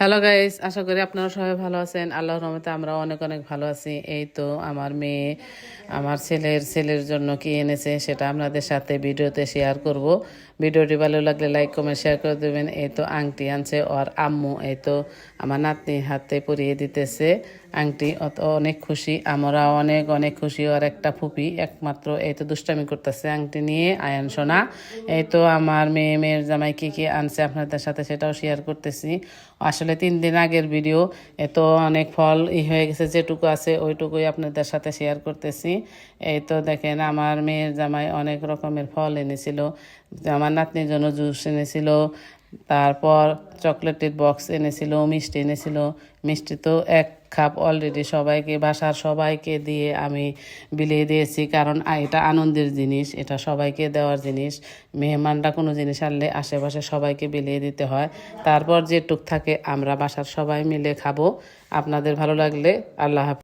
Hello guys, আশা করি আপনারা সবাই ভালো আছেন। আল্লাহর রহমতে আমরা অনেক অনেক ভালো আছি। এই তো আমার মেয়ে আমার ছেলের জন্য কি এনেছে সেটা আপনাদের সাথে ভিডিওতে শেয়ার করব। ভিডিওটি ভালো লাগলে লাইক কমেন্ট শেয়ার করে দেবেন। এই তো আংটি আনছে ওর আম্মু, এই তো আমার নাতনির হাতে পরিয়ে দিতেছে আংটি। অনেক খুশি, আমরা অনেক অনেক খুশি। ওর একটা ফুপি একমাত্র এই তো দুষ্টামি করতেছে আংটি নিয়ে। আয়ান সোনা, এই তো আমার মেয়ের জামাই কি কি আনছে আপনাদের সাথে সেটাও শেয়ার করতেছি। আসলে 3 দিন আগের ভিডিও, এত অনেক ফল হয়ে গেছে, যেটুকু আছে ওইটুকুই আপনাদের সাথে শেয়ার করতেছি। এই তো দেখেন আমার মেয়ের জামাই অনেক রকমের ফল এনেছিল। আমার নাতনির জন্য জুস এনেছিল, তারপর চকলেটের বক্স এনেছিল, মিষ্টি এনেছিল। মিষ্টি তো 1 কাপ অলরেডি সবাইকে, বাসার সবাইকে দিয়ে আমি বিলিয়ে দিয়েছি, কারণ এটা আনন্দের জিনিস, এটা সবাইকে দেওয়ার জিনিস। মেহমানরা কোনো জিনিস আনলে আশেপাশে সবাইকে বিলিয়ে দিতে হয়। তারপর যেটুক থাকে আমরা বাসার সবাই মিলে খাবো। আপনাদের ভালো লাগলে আল্লাহ হাফেজ।